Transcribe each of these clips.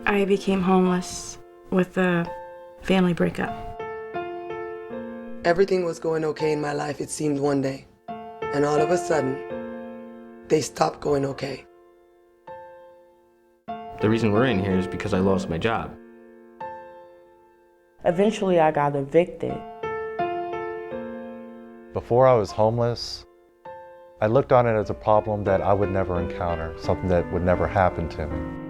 I became homeless with a family breakup. Everything was going okay in my life, it seemed, one day. And all of a sudden, they stopped going okay. The reason we're in here is because I lost my job. Eventually, I got evicted. Before I was homeless, I looked on it as a problem that I would never encounter, something that would never happen to me.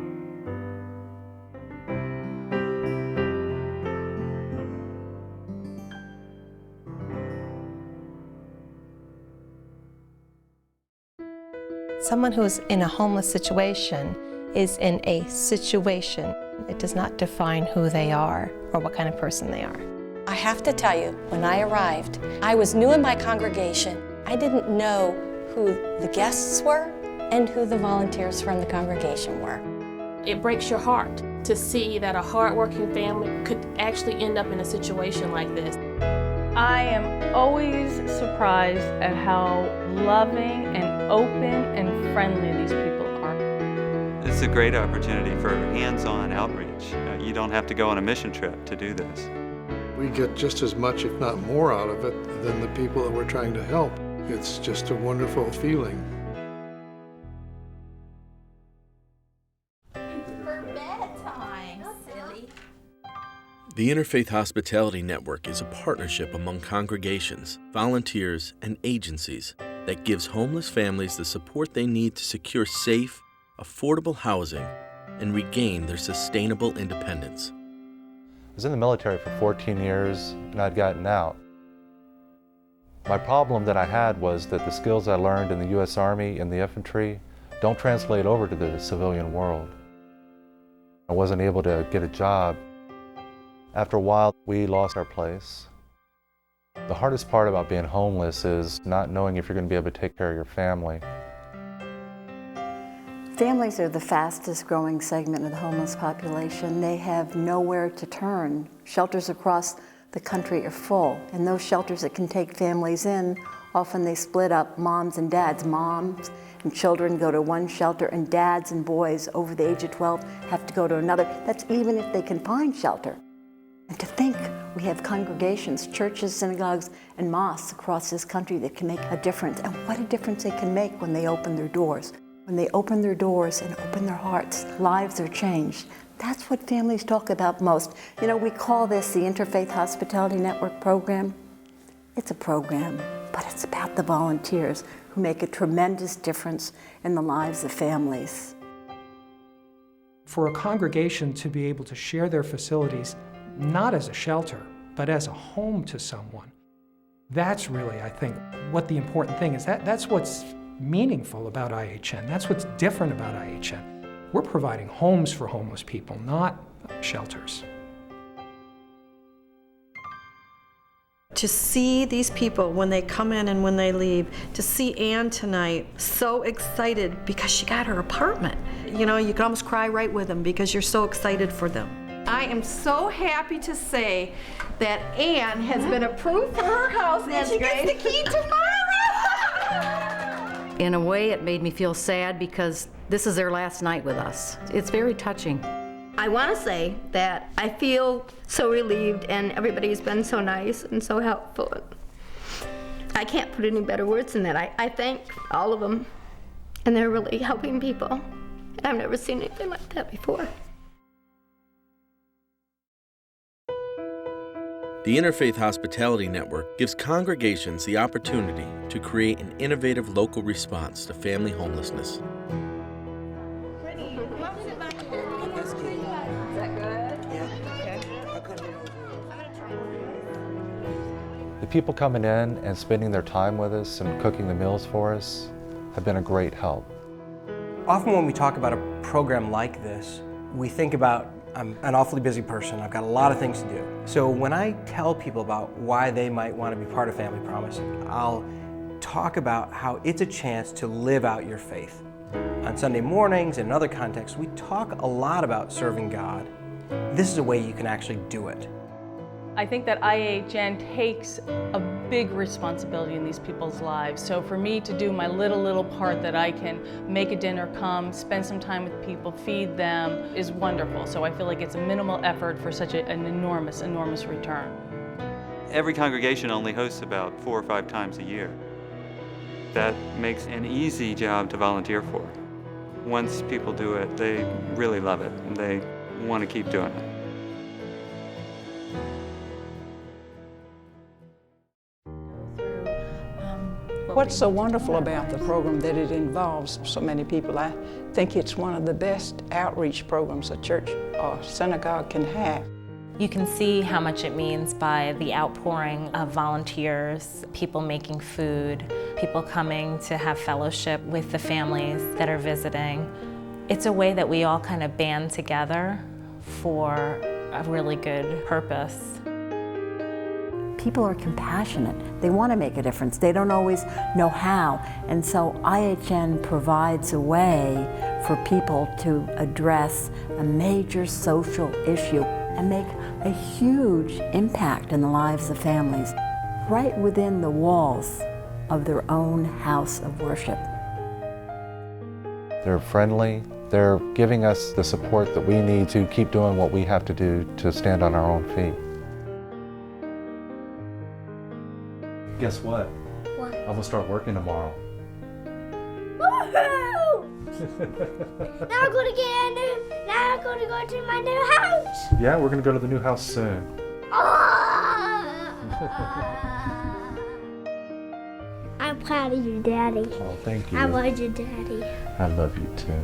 Someone who is in a homeless situation is in a situation. It does not define who they are or what kind of person they are. I have to tell you, when I arrived, I was new in my congregation. I didn't know who the guests were and who the volunteers from the congregation were. It breaks your heart to see that a hardworking family could actually end up in a situation like this. I am always surprised at how loving and open and friendly these people are. It's a great opportunity for hands-on outreach. You don't have to go on a mission trip to do this. We get just as much, if not more, out of it than the people that we're trying to help. It's just a wonderful feeling. The Interfaith Hospitality Network is a partnership among congregations, volunteers, and agencies that gives homeless families the support they need to secure safe, affordable housing and regain their sustainable independence. I was in the military for 14 years and I'd gotten out. My problem that I had was that the skills I learned in the U.S. Army and the infantry don't translate over to the civilian world. I wasn't able to get a job. After a while, we lost our place. The hardest part about being homeless is not knowing if you're going to be able to take care of your family. Families are the fastest growing segment of the homeless population. They have nowhere to turn. Shelters across the country are full, and those shelters that can take families in, often they split up moms and dads. Moms and children go to one shelter, and dads and boys over the age of 12 have to go to another. That's even if they can find shelter. And to think we have congregations, churches, synagogues, and mosques across this country that can make a difference, and what a difference they can make when they open their doors. When they open their doors and open their hearts, lives are changed. That's what families talk about most. You know, we call this the Interfaith Hospitality Network program. It's a program, but it's about the volunteers who make a tremendous difference in the lives of families. For a congregation to be able to share their facilities, not as a shelter, but as a home to someone, that's really, I think, what the important thing is. That's what's meaningful about IHN. That's what's different about IHN. We're providing homes for homeless people, not shelters. To see these people when they come in and when they leave, to see Ann tonight so excited because she got her apartment. You know, you can almost cry right with them because you're so excited for them. I am so happy to say that Ann has been approved for her house and she gets the key tomorrow. In a way, it made me feel sad because this is their last night with us. It's very touching. I want to say that I feel so relieved and everybody's been so nice and so helpful. I can't put any better words than that. I thank all of them, and they're really helping people. I've never seen anything like that before. The Interfaith Hospitality Network gives congregations the opportunity to create an innovative local response to family homelessness. The people coming in and spending their time with us and cooking the meals for us have been a great help. Often when we talk about a program like this, we think about, I'm an awfully busy person, I've got a lot of things to do. So when I tell people about why they might want to be part of Family Promise, I'll talk about how it's a chance to live out your faith. On Sunday mornings and in other contexts, we talk a lot about serving God. This is a way you can actually do it. I think that IHN takes a big responsibility in these people's lives. So for me to do my little part that I can make a dinner, come, spend some time with people, feed them, is wonderful. So I feel like it's a minimal effort for such an enormous return. Every congregation only hosts about 4 or 5 times a year. That makes an easy job to volunteer for. Once people do it, they really love it, and they want to keep doing it. What's so wonderful about the program that it involves so many people? I think it's one of the best outreach programs a church or synagogue can have. You can see how much it means by the outpouring of volunteers, people making food, people coming to have fellowship with the families that are visiting. It's a way that we all kind of band together for a really good purpose. People are compassionate. They want to make a difference. They don't always know how. And so IHN provides a way for people to address a major social issue and make a huge impact in the lives of families right within the walls of their own house of worship. They're friendly. They're giving us the support that we need to keep doing what we have to do to stand on our own feet. Guess what? What? I'm gonna start working tomorrow. Woohoo! Now I'm gonna now I'm gonna go to my new house. Yeah, we're gonna go to the new house soon. I'm proud of you, Daddy. Oh, thank you. I love you, Daddy. I love you too.